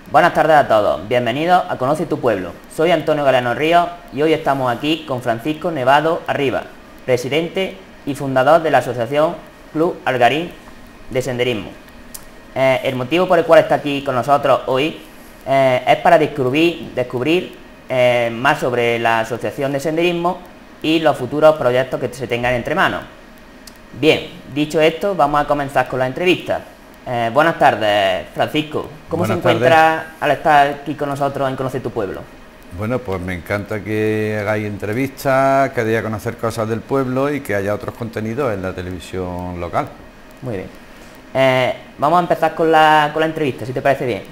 Buenas tardes a todos, bienvenidos a Conoce tu Pueblo. Soy Antonio Galeno Ríos y hoy estamos aquí con Francisco Nevado Arriba, presidente y fundador de la asociación Club Algarín de Senderismo. El motivo por el cual está aquí con nosotros hoy es para descubrir más sobre la asociación de senderismo y los futuros proyectos que se tengan entre manos. Bien, dicho esto, vamos a comenzar con la entrevista. Buenas tardes, Francisco. ¿Cómo se encuentra al estar aquí con nosotros en Conoce tu Pueblo? Bueno, pues me encanta que hagáis entrevistas, que deis a conocer cosas del pueblo y que haya otros contenidos en la televisión local. Muy bien. Vamos a empezar con la entrevista, si te parece bien,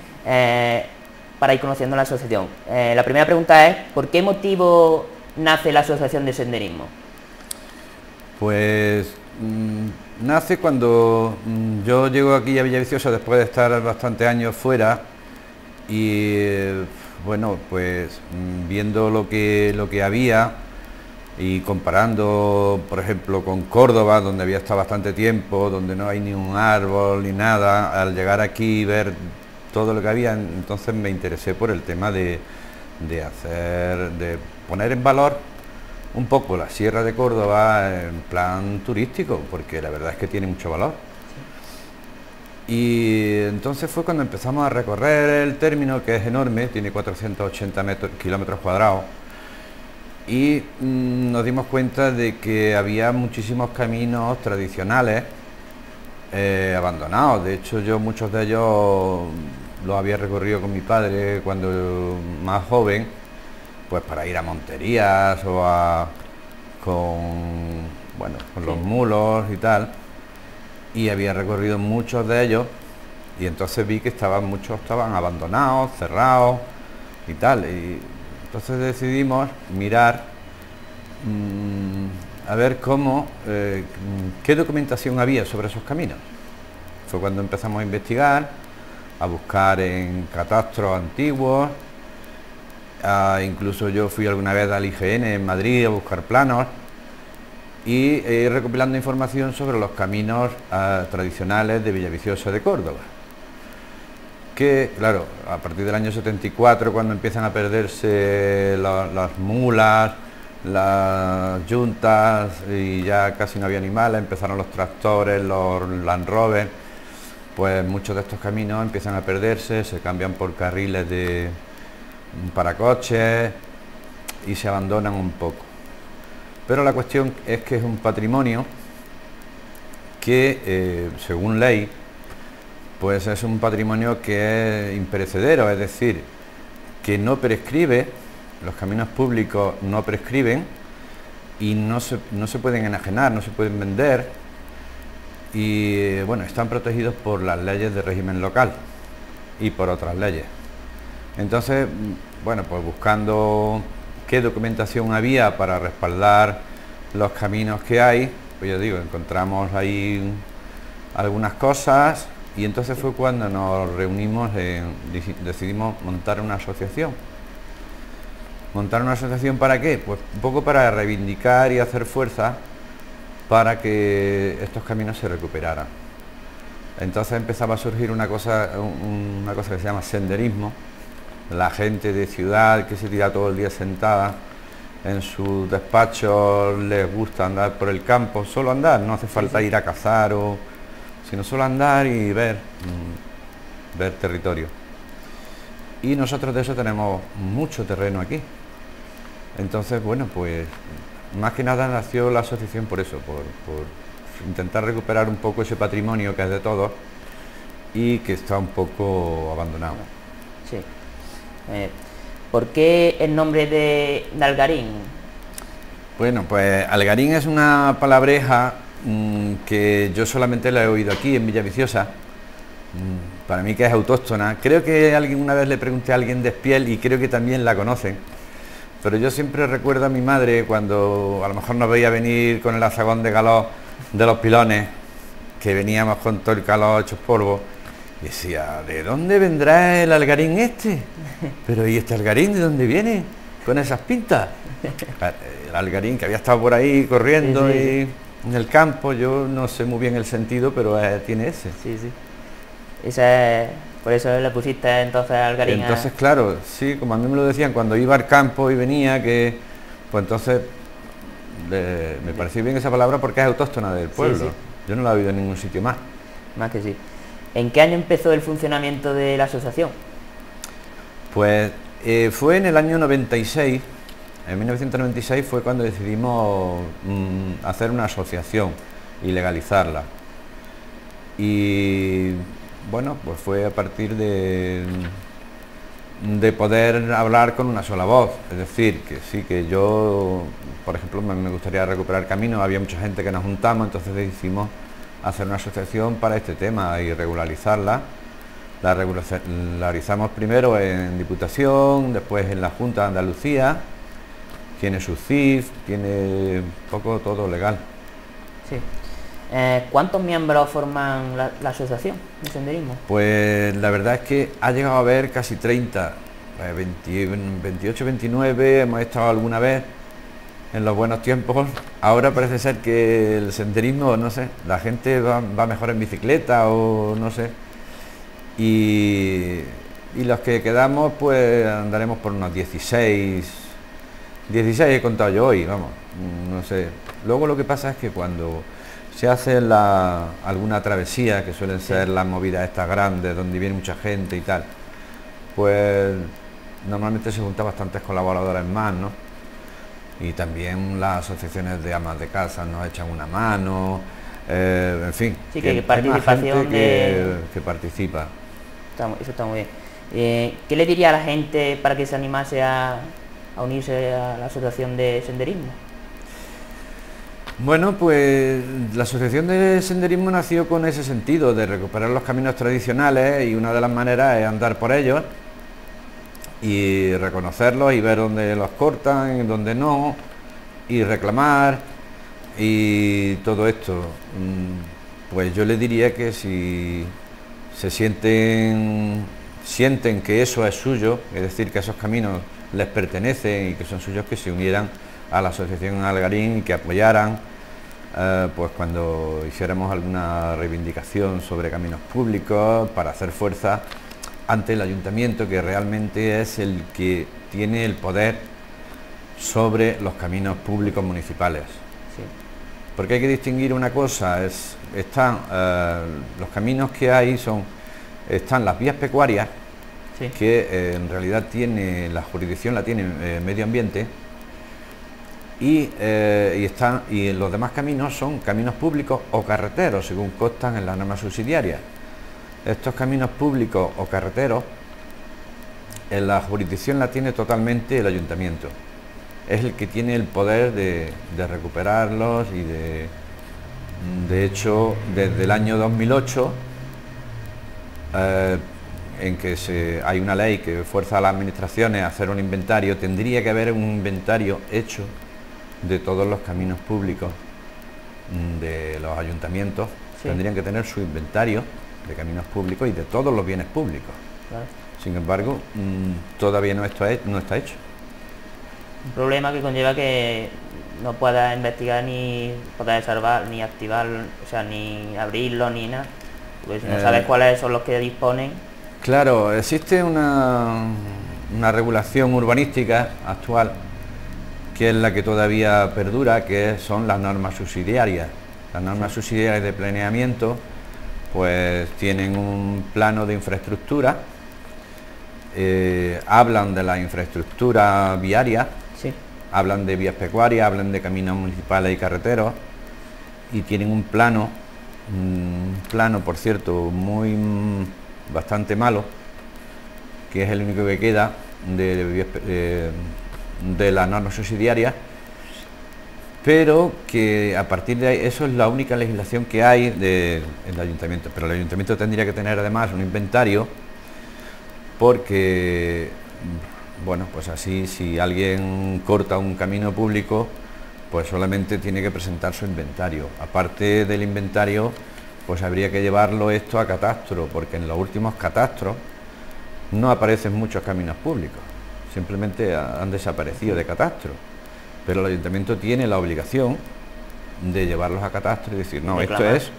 para ir conociendo la asociación. La primera pregunta es, ¿por qué motivo nace la asociación de senderismo? Pues nace cuando yo llego aquí a Villaviciosa después de estar bastantes años fuera y bueno, pues viendo lo que había y comparando, por ejemplo, con Córdoba, donde había estado bastante tiempo, donde no hay ni un árbol ni nada, al llegar aquí y ver todo lo que había, entonces me interesé por el tema de poner en valor un poco la Sierra de Córdoba en plan turístico, porque la verdad es que tiene mucho valor. Y entonces fue cuando empezamos a recorrer el término, que es enorme, tiene 480 kilómetros cuadrados, y nos dimos cuenta de que había muchísimos caminos tradicionales abandonados. De hecho, yo muchos de ellos los había recorrido con mi padre cuando más joven, pues para ir a monterías o con los mulos y tal, y había recorrido muchos de ellos y entonces vi que muchos estaban abandonados, cerrados y tal, y entonces decidimos mirar a ver qué documentación había sobre esos caminos. Fue cuando empezamos a investigar, a buscar en catastros antiguos. Incluso yo fui alguna vez al IGN en Madrid a buscar planos y recopilando información sobre los caminos tradicionales de Villaviciosa de Córdoba, que claro, a partir del año 74, cuando empiezan a perderse las mulas, las yuntas y ya casi no había animales, empezaron los tractores, los Land Rover, pues muchos de estos caminos empiezan a perderse, se cambian por carriles para coches y se abandonan un poco. Pero la cuestión es que es un patrimonio que según ley pues es un patrimonio que es imperecedero, es decir, que no prescribe, los caminos públicos no prescriben y no se pueden enajenar, no se pueden vender y bueno, están protegidos por las leyes de régimen local y por otras leyes. Entonces, bueno, pues buscando qué documentación había para respaldar los caminos que hay, pues yo digo, encontramos ahí algunas cosas y entonces fue cuando nos reunimos, decidimos montar una asociación. ¿Montar una asociación para qué? Pues un poco para reivindicar y hacer fuerza para que estos caminos se recuperaran. Entonces empezaba a surgir una cosa que se llama senderismo. La gente de ciudad que se tira todo el día sentada en sus despachos, les gusta andar por el campo, solo andar, no hace falta ir a cazar, sino solo andar y ver territorio. Y nosotros de eso tenemos mucho terreno aquí. Entonces, bueno, pues más que nada nació la asociación por eso, por intentar recuperar un poco ese patrimonio que es de todos y que está un poco abandonado. Sí. ¿Por qué el nombre de Algarín? Bueno, pues Algarín es una palabreja que yo solamente la he oído aquí en Villaviciosa, para mí que es autóctona. Creo que una vez le pregunté a alguien de Espiel y creo que también la conocen, pero yo siempre recuerdo a mi madre cuando a lo mejor nos veía venir con el azagón de calor de los pilones, que veníamos con todo el calor hecho polvo. Y decía, ¿de dónde vendrá el Algarín este? Pero ¿y este Algarín de dónde viene? Con esas pintas. El Algarín que había estado por ahí corriendo y en el campo, yo no sé muy bien el sentido, pero tiene ese. Sí, sí. Esa es Por eso le pusiste entonces Algarín. Entonces, claro, sí, como a mí me lo decían cuando iba al campo y venía, que pues entonces me pareció bien esa palabra porque es autóctona del pueblo. Sí. Yo no la he oído en ningún sitio más. Más que sí. ¿En qué año empezó el funcionamiento de la asociación? Pues fue en el año 96, en 1996 fue cuando decidimos hacer una asociación y legalizarla. Y bueno, pues fue a partir de poder hablar con una sola voz. Es decir, que sí, que yo, por ejemplo, me gustaría recuperar caminos, había mucha gente que nos juntamos, entonces decidimos hacer una asociación para este tema y regularizarla. La regularizamos primero en Diputación, después en la Junta de Andalucía, tiene su CIF, tiene un poco todo legal. Sí. ¿Cuántos miembros forman la asociación de senderismo? Pues la verdad es que ha llegado a haber casi 30, 28, 29, hemos estado alguna vez en los buenos tiempos. Ahora parece ser que el senderismo, no sé, la gente va mejor en bicicleta o no sé. Y los que quedamos pues andaremos por unos 16 he contado yo hoy, vamos, no sé. Luego lo que pasa es que cuando se hace alguna travesía, que suelen ser las movidas estas grandes, donde viene mucha gente y tal, pues normalmente se juntan bastantes colaboradores más, ¿no? Y también las asociaciones de amas de casa nos echan una mano, en fin. Sí, que participación que participa. Eso está muy bien. ¿Qué le diría a la gente para que se animase a unirse a la asociación de senderismo? Bueno, pues la asociación de senderismo nació con ese sentido, de recuperar los caminos tradicionales, y una de las maneras es andar por ellos y reconocerlos y ver dónde los cortan, dónde no, y reclamar y todo esto. Pues yo les diría que si se sienten que eso es suyo, es decir, que esos caminos les pertenecen y que son suyos, que se unieran a la asociación Algarín y que apoyaran pues cuando hiciéramos alguna reivindicación sobre caminos públicos, para hacer fuerza ante el ayuntamiento, que realmente es el que tiene el poder sobre los caminos públicos municipales. Sí. Porque hay que distinguir una cosa, están los caminos que hay, están las vías pecuarias, Sí. que en realidad la jurisdicción la tiene medio ambiente, y los demás caminos son caminos públicos o carreteros, según constan en las normas subsidiarias. Estos caminos públicos o carreteros, en la jurisdicción la tiene totalmente el ayuntamiento. Es el que tiene el poder de recuperarlos y de hecho, desde el año 2008, en que hay una ley que fuerza a las administraciones a hacer un inventario, tendría que haber un inventario hecho de todos los caminos públicos de los ayuntamientos. Sí. Tendrían que tener su inventario de caminos públicos y de todos los bienes públicos. Claro. Sin embargo, todavía no está hecho. Un problema que conlleva que no pueda investigar ni poder salvar, ni activar, o sea, ni abrirlo ni nada, porque si no sabes cuáles son los que disponen. Claro, existe una regulación urbanística actual, que es la que todavía perdura, que son las normas subsidiarias. Las normas subsidiarias de planeamiento pues tienen un plano de infraestructura, hablan de la infraestructura viaria, sí. Hablan de vías pecuarias, hablan de caminos municipales y carreteros, y tienen un plano por cierto bastante malo, que es el único que queda de las normas subsidiarias, pero que a partir de ahí, eso es la única legislación que hay del ayuntamiento. Pero el ayuntamiento tendría que tener además un inventario, porque bueno, pues así, si alguien corta un camino público, pues solamente tiene que presentar su inventario. Aparte del inventario, pues habría que llevarlo esto a catastro, porque en los últimos catastros no aparecen muchos caminos públicos, simplemente han desaparecido de catastro. Pero el ayuntamiento tiene la obligación de llevarlos a catastro y decir, no, esto es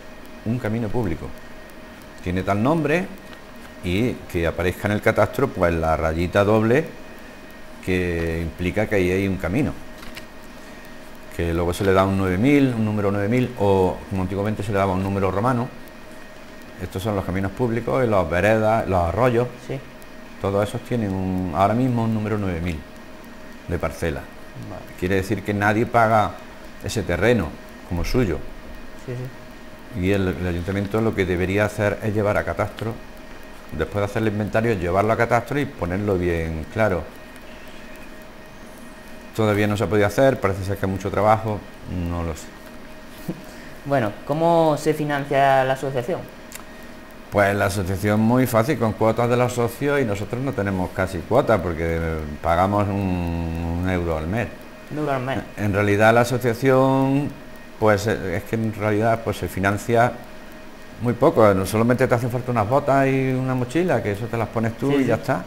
un camino público, tiene tal nombre y que aparezca en el catastro pues la rayita doble que implica que ahí hay un camino, que luego se le da un 9000, un número 9000, o como antiguamente se le daba un número romano. Estos son los caminos públicos y los veredas, los arroyos, Sí. todos esos tienen ahora mismo un número 9000 de parcela. Vale. Quiere decir que nadie paga ese terreno como suyo, Sí, sí. y el ayuntamiento lo que debería hacer es llevar a catastro, después de hacer el inventario, llevarlo a catastro y ponerlo bien claro. Todavía no se ha podido hacer, parece ser que hay mucho trabajo, no lo sé. Bueno, ¿cómo se financia la asociación? Pues la asociación muy fácil, con cuotas de los socios, y nosotros no tenemos casi cuotas porque pagamos un euro al mes. ¿1 euro al mes? En realidad la asociación, pues es que en realidad pues se financia muy poco, no solamente te hacen falta unas botas y una mochila, que eso te las pones tú Sí, y sí. ya está.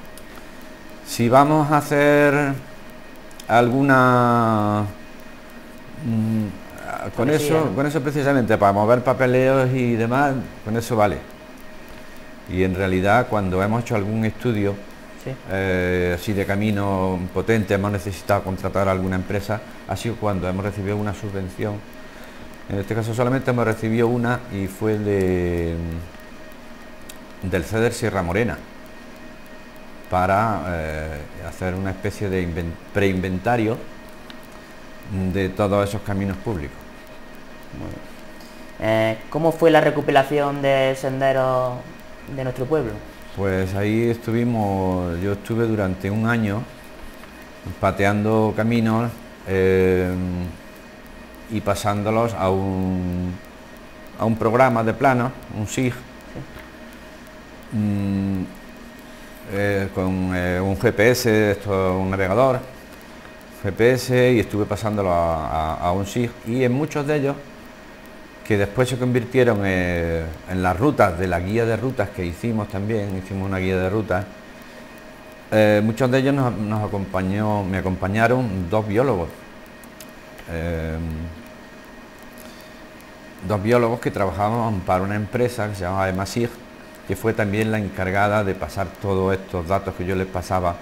Si vamos a hacer alguna Parecida, ¿no? con eso precisamente, para mover papeleos y demás, con eso vale. Y en realidad cuando hemos hecho algún estudio Sí. así de camino potente, hemos necesitado contratar a alguna empresa, ha sido cuando hemos recibido una subvención. En este caso solamente hemos recibido una, y fue del CEDER Sierra Morena, para hacer una especie de preinventario de todos esos caminos públicos. ¿Cómo fue la recuperación de senderos de nuestro pueblo? Pues ahí estuvimos, yo estuve durante un año pateando caminos y pasándolos a un programa de planos, un SIG, con un GPS, un navegador GPS, y estuve pasándolo a un SIG, y en muchos de ellos, que después se convirtieron en las rutas de la guía de rutas que hicimos también, hicimos una guía de rutas, muchos de ellos me acompañaron dos biólogos que trabajaban para una empresa que se llamaba EMASIG, que fue también la encargada de pasar todos estos datos que yo les pasaba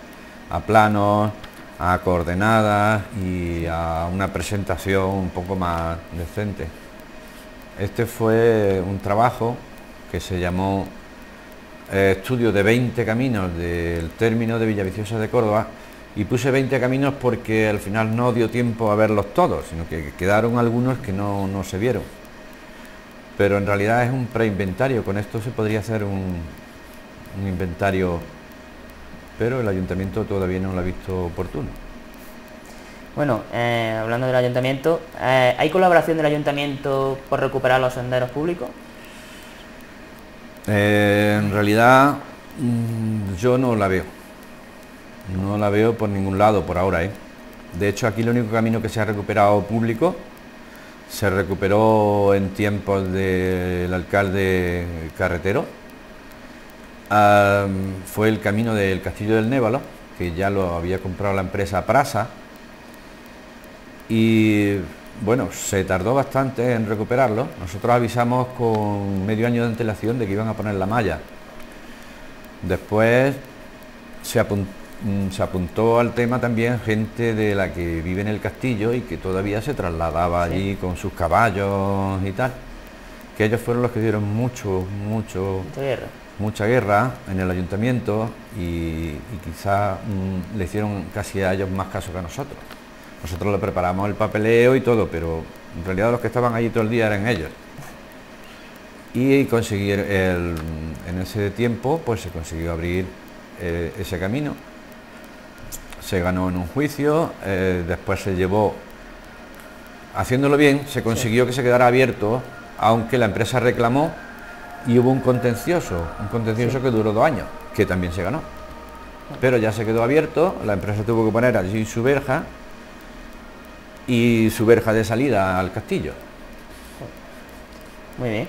a planos, a coordenadas y a una presentación un poco más decente. Este fue un trabajo que se llamó Estudio de 20 caminos del término de Villaviciosa de Córdoba, y puse 20 caminos porque al final no dio tiempo a verlos todos, sino que quedaron algunos que no se vieron. Pero en realidad es un preinventario, con esto se podría hacer un inventario, pero el ayuntamiento todavía no lo ha visto oportuno. Bueno, hablando del ayuntamiento, ¿hay colaboración del ayuntamiento por recuperar los senderos públicos? En realidad yo no la veo. No la veo por ningún lado por ahora, ¿eh? De hecho, aquí el único camino que se ha recuperado público se recuperó en tiempos del alcalde Carretero. Fue el camino del Castillo del Névalo, que ya lo había comprado la empresa Prasa, y bueno, se tardó bastante en recuperarlo. Nosotros avisamos con medio año de antelación de que iban a poner la malla. Después se apuntó al tema también gente de la que vive en el castillo y que todavía se trasladaba allí con sus caballos y tal, que ellos fueron los que dieron mucha guerra en el ayuntamiento, y quizás le hicieron casi a ellos más caso que a nosotros. Nosotros le preparamos el papeleo y todo, pero en realidad los que estaban allí todo el día eran ellos. Y conseguir en ese tiempo pues se consiguió abrir ese camino. Se ganó en un juicio, después se llevó, haciéndolo bien, se consiguió que se quedara abierto, aunque la empresa reclamó, y hubo un contencioso que duró 2 años, que también se ganó. Pero ya se quedó abierto, la empresa tuvo que poner allí su verja, y su verja de salida al castillo. Muy bien.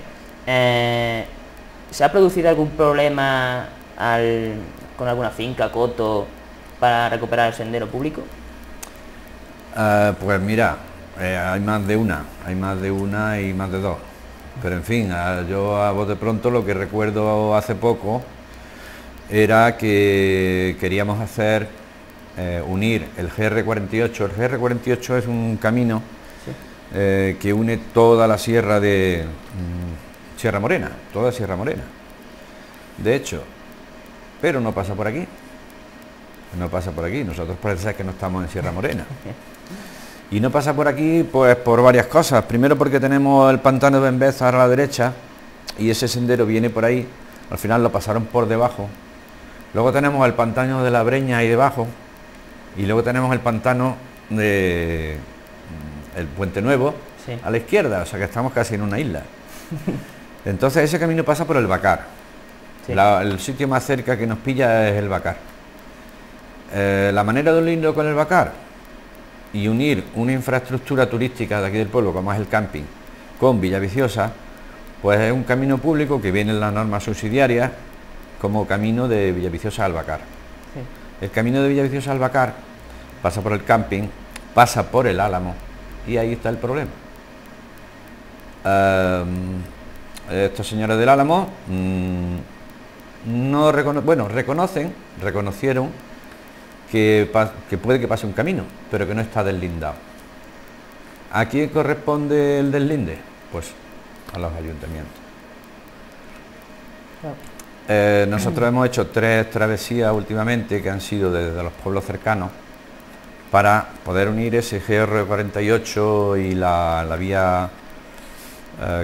¿Se ha producido algún problema con alguna finca, coto, para recuperar el sendero público? Pues mira, hay más de una y más de dos. Pero en fin, yo a bote pronto lo que recuerdo hace poco era que queríamos hacer, unir el GR48. El GR48 es un camino que une toda la sierra de Sierra Morena, toda Sierra Morena. De hecho, pero no pasa por aquí. No pasa por aquí. Nosotros parece ser que no estamos en Sierra Morena. Y no pasa por aquí pues por varias cosas. Primero porque tenemos el pantano de Benbeza a la derecha y ese sendero viene por ahí. Al final lo pasaron por debajo. Luego tenemos el pantano de la Breña ahí debajo. Y luego tenemos el pantano de el Puente Nuevo a la izquierda. O sea que estamos casi en una isla. Entonces ese camino pasa por el Bacar. El sitio más cerca que nos pilla es el Bacar. La manera de unirlo con el Bacar y unir una infraestructura turística de aquí del pueblo, como es el camping, con Villaviciosa, pues es un camino público que viene en las normas subsidiarias como camino de Villaviciosa al Bacar. El camino de Villaviciosa al Bacar pasa por el camping, pasa por el Álamo, y ahí está el problema. Estos señores del Álamo no reconocieron que puede que pase un camino, pero que no está deslindado. ¿A quién corresponde el deslinde? Pues a los ayuntamientos. Nosotros hemos hecho 3 travesías últimamente que han sido desde los pueblos cercanos para poder unir ese GR48 y la vía,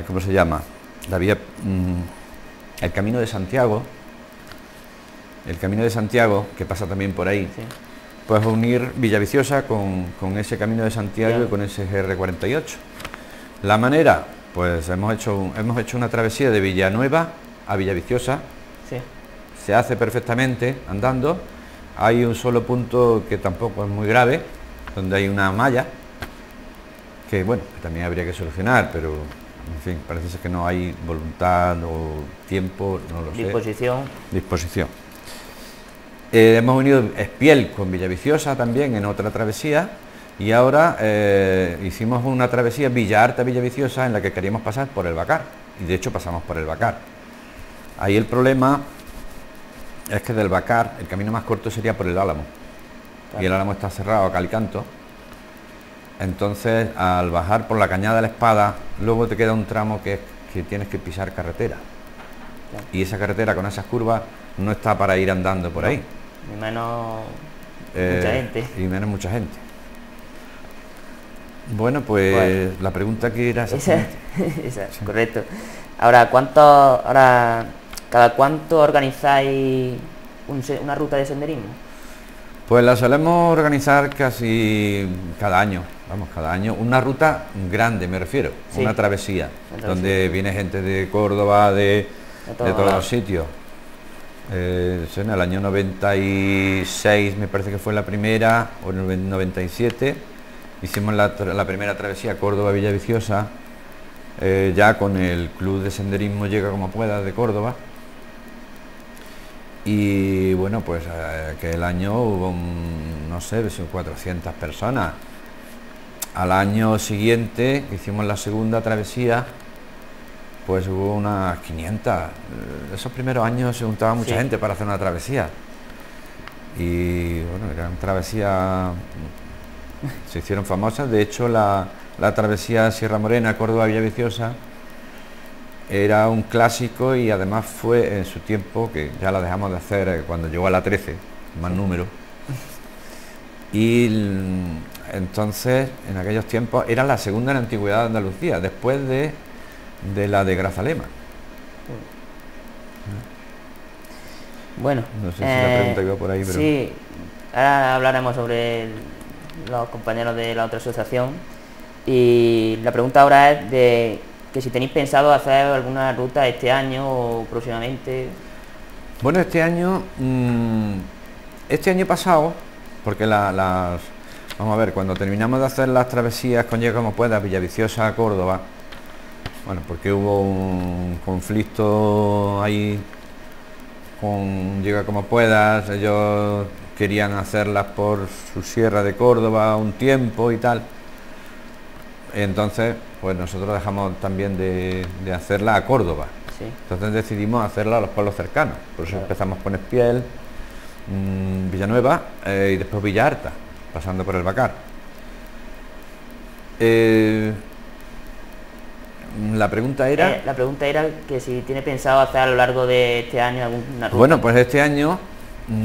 ¿cómo se llama? La vía, el Camino de Santiago. El Camino de Santiago, que pasa también por ahí, pues unir Villaviciosa con ese Camino de Santiago y con ese GR48. La manera, pues hemos hecho una travesía de Villanueva a Villaviciosa. Se hace perfectamente andando. Hay un solo punto que tampoco es muy grave, donde hay una malla, que bueno, que también habría que solucionar, pero en fin, parece ser que no hay voluntad o tiempo, no lo sé. Disposición. Hemos unido Espiel con Villaviciosa también en otra travesía y ahora hicimos una travesía Villa Arta-Villaviciosa en la que queríamos pasar por el Bacar y de hecho pasamos por el Bacar. Ahí el problema es que del Bacar el camino más corto sería por el Álamo y el Álamo está cerrado a cal y canto. Entonces al bajar por la Cañada de la Espada luego te queda un tramo que tienes que pisar carretera y esa carretera con esas curvas no está para ir andando por ahí. Ni menos mucha gente. Y menos mucha gente. Bueno, pues la pregunta que era esa, correcto. Ahora, ¿cada cuánto organizáis una ruta de senderismo? Pues la solemos organizar casi cada año. Vamos, cada año. Una ruta grande, me refiero. Una travesía. Donde viene gente de Córdoba, de todos los sitios. En el año 96 me parece que fue la primera, o en el 97 hicimos la primera travesía Córdoba-Villaviciosa, ya con el Club de Senderismo Llega Como Pueda de Córdoba. Y bueno, pues aquel año hubo, no sé, 400 personas. Al año siguiente, que hicimos la segunda travesía, pues hubo unas 500. Esos primeros años se juntaba mucha gente para hacer una travesía. Y bueno, eran travesías, se hicieron famosas. De hecho, la travesía Sierra Morena, Córdoba, Villaviciosa, era un clásico y además fue en su tiempo, que ya la dejamos de hacer cuando llegó a la 13, más número. Y entonces, en aquellos tiempos, era la segunda en la antigüedad de Andalucía, después de la de Grazalema. Bueno, no sé si la pregunta iba por ahí, pero... Sí, ahora hablaremos sobre los compañeros de la otra asociación y la pregunta ahora es de que si tenéis pensado hacer alguna ruta este año o próximamente. Bueno, este año pasado, porque vamos a ver, cuando terminamos de hacer las travesías con Llega Como Pueda, Villaviciosa a Córdoba, bueno, porque hubo un conflicto ahí con Llega Como Puedas, ellos querían hacerlas por su sierra de Córdoba un tiempo y tal. Entonces, pues nosotros dejamos también de hacerla a Córdoba, Sí. Entonces decidimos hacerla a los pueblos cercanos. Por eso empezamos con Espiel, Villanueva y después Villa Arta, pasando por el Bacar. La pregunta era... La pregunta era que si tiene pensado hacer a lo largo de este año alguna ruta. Bueno, pues este año,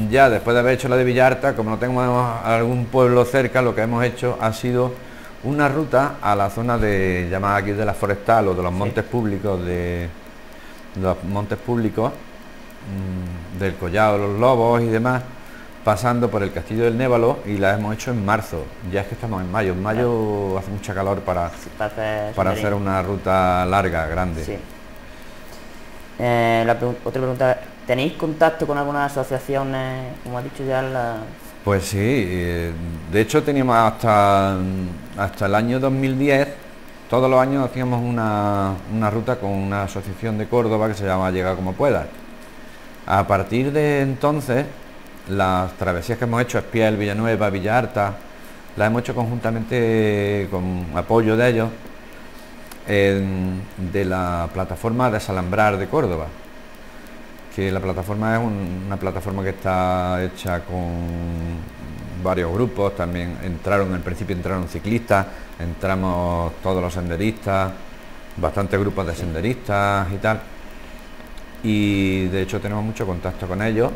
ya después de haber hecho la de Villa Arta, como no tenemos algún pueblo cerca, lo que hemos hecho ha sido una ruta a la zona de, llamada aquí de la Forestal o de los montes públicos, del Collado de los Lobos y demás, pasando por el Castillo del Névalo, y la hemos hecho en marzo. Ya es que estamos en mayo. En mayo hace mucha calor para hacer una ruta larga, grande. Sí. Otra pregunta, ¿tenéis contacto con algunas asociaciones, como ha dicho ya la...? Pues sí, de hecho teníamos hasta el año 2010, todos los años hacíamos una ruta con una asociación de Córdoba que se llama Llega Como Puedas. A partir de entonces, las travesías que hemos hecho, Espiel, Villanueva, Villa Arta, las hemos hecho conjuntamente con apoyo de ellos, de la plataforma Desalambrar de Córdoba, que la plataforma es una plataforma que está hecha con varios grupos. También en el principio entraron ciclistas, entramos todos los senderistas, bastantes grupos de senderistas y tal, y de hecho tenemos mucho contacto con ellos.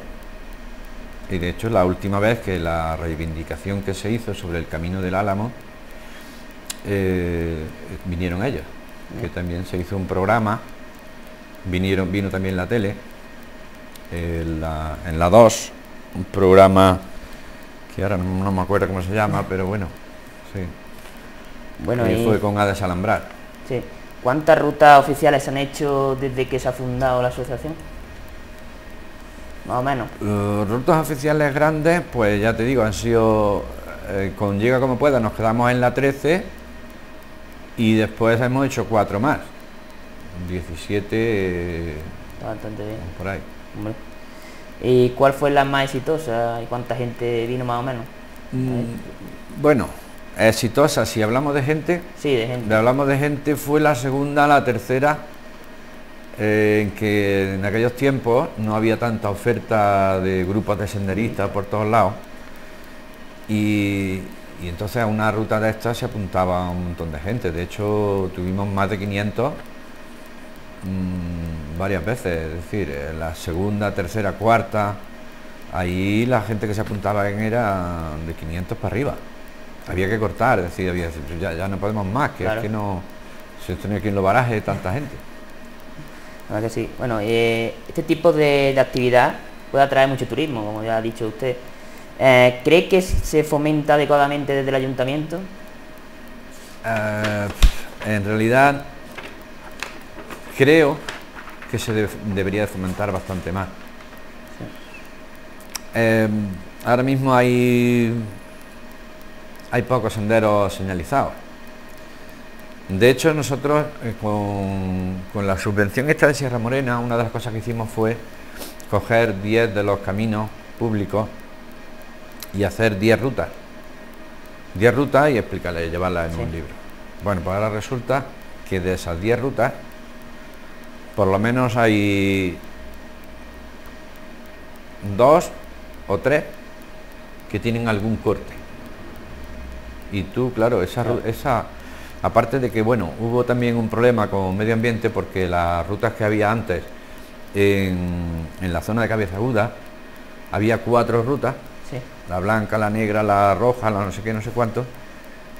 Y de hecho la última vez que la reivindicación que se hizo sobre el Camino del Álamo, vinieron ellos, que también se hizo un programa, vino también la tele, en la 2, un programa que ahora no me acuerdo cómo se llama, pero bueno, sí. Bueno, y fue con A Desalambrar. Sí. ¿Cuántas rutas oficiales se han hecho desde que se ha fundado la asociación? Más o menos. Rutas oficiales grandes, pues ya te digo, han sido con Llega Como Pueda, nos quedamos en la 13 y después hemos hecho 4 más. 17 Está bastante bien. por ahí. Hombre. ¿Y cuál fue la más exitosa y cuánta gente vino más o menos? Bueno, exitosa, si hablamos de gente, Sí, de gente. hablamos de gente, fue la segunda, la tercera, en que en aquellos tiempos no había tanta oferta de grupos de senderistas por todos lados, y entonces a una ruta de estas se apuntaba un montón de gente. De hecho tuvimos más de 500 varias veces, es decir, en la segunda, tercera, cuarta, ahí la gente que se apuntaba era de 500 para arriba. Había que cortar, es decir, ya no podemos más, que Claro. es que no se tenía aquí en los barajes tanta gente. La verdad que sí. Bueno, este tipo de actividad puede atraer mucho turismo, como ya ha dicho usted. ¿Cree que se fomenta adecuadamente desde el ayuntamiento? En realidad creo que se debería de fomentar bastante más. Ahora mismo hay pocos senderos señalizados. De hecho, nosotros con la subvención esta de Sierra Morena, una de las cosas que hicimos fue coger 10 de los caminos públicos y hacer 10 rutas. 10 rutas y explicarlas y llevarlas en un libro. Bueno, pues ahora resulta que de esas 10 rutas, por lo menos hay 2 o 3 que tienen algún corte. Y tú, claro, esa aparte de que, bueno, hubo también un problema con medio ambiente, porque las rutas que había antes en la zona de Cabeza Aguda había 4 rutas, Sí. la blanca, la negra, la roja, la no sé qué, no sé cuánto,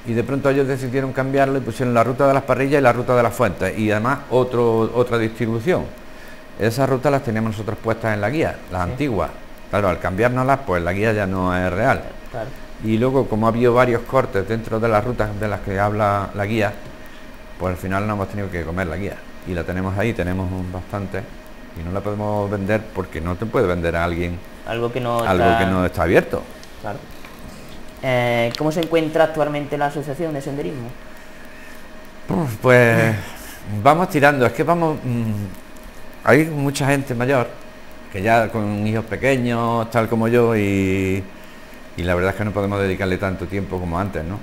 y de pronto ellos decidieron cambiarlo y pusieron la ruta de las Parrillas y la ruta de las Fuentes, y además otra distribución. Esas rutas las teníamos nosotros puestas en la guía, las antiguas. Claro, al cambiárnoslas, pues la guía ya no es real. Claro. Y luego, como ha habido varios cortes dentro de las rutas de las que habla la guía, pues al final no hemos tenido que comer la guía. Y la tenemos ahí, tenemos bastante, y no la podemos vender porque no te puede vender a alguien Algo que no está abierto. Claro. ¿Cómo se encuentra actualmente la asociación de senderismo? Pues vamos tirando, es que vamos... hay mucha gente mayor, que ya con hijos pequeños, tal como yo, y la verdad es que no podemos dedicarle tanto tiempo como antes, ¿no?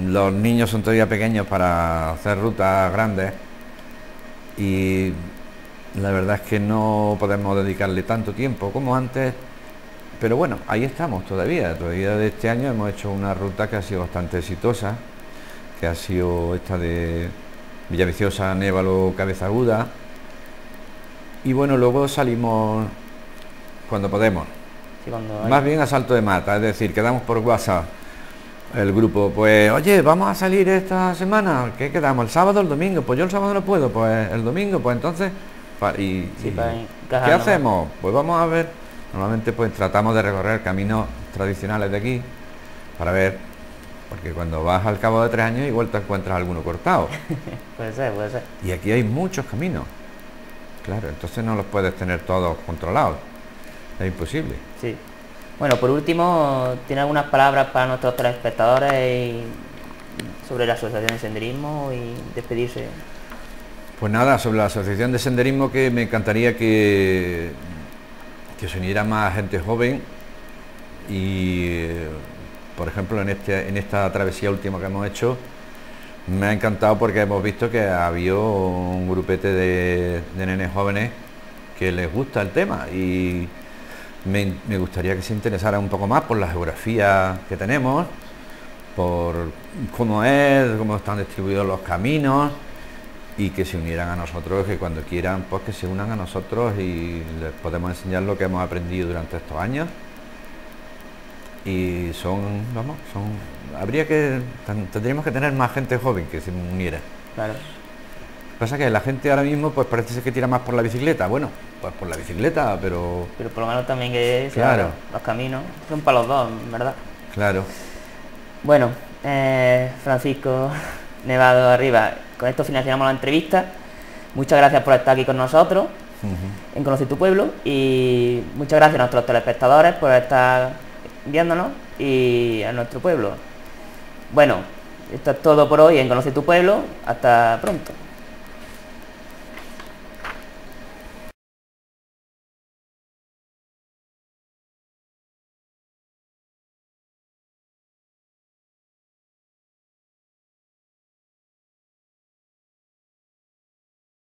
Los niños son todavía pequeños para hacer rutas grandes y la verdad es que no podemos dedicarle tanto tiempo como antes, pero bueno, ahí estamos todavía de este año hemos hecho una ruta que ha sido bastante exitosa, que ha sido esta de Villaviciosa, Névalo, Cabeza Aguda, y bueno, luego salimos cuando podemos, Sí, más bien a salto de mata, es decir, quedamos por WhatsApp el grupo, pues oye, vamos a salir esta semana, ¿qué quedamos? ¿El sábado o el domingo? Pues yo el sábado no puedo, pues el domingo, pues entonces, ¿qué hacemos? Pues vamos a ver, normalmente pues tratamos de recorrer caminos tradicionales de aquí, para ver, porque cuando vas al cabo de 3 años igual te encuentras alguno cortado. Puede ser. Y aquí hay muchos caminos, claro, entonces no los puedes tener todos controlados, es imposible. Sí. Bueno, por último, ¿tiene algunas palabras para nuestros telespectadores sobre la Asociación de Senderismo y despedirse? Pues nada, sobre la Asociación de Senderismo, que me encantaría que se uniera más gente joven y, por ejemplo, en esta travesía última que hemos hecho, me ha encantado porque hemos visto que había un grupete de nenes jóvenes que les gusta el tema y me gustaría que se interesara un poco más por la geografía que tenemos, por cómo están distribuidos los caminos y que se unieran a nosotros, que cuando quieran pues que se unan a nosotros y les podemos enseñar lo que hemos aprendido durante estos años. Y tendríamos que tener más gente joven que se uniera. Claro. Pasa que la gente ahora mismo pues parece ser que tira más por la bicicleta. Bueno, pues por la bicicleta, pero por lo menos también que claro, los caminos son para los dos, ¿verdad? Claro. Bueno, Francisco Nevado Arriba, con esto finalizamos la entrevista. Muchas gracias por estar aquí con nosotros en Conoce tu Pueblo y muchas gracias a nuestros telespectadores por estar viéndonos y a nuestro pueblo. Bueno, esto es todo por hoy en Conoce tu Pueblo. Hasta pronto.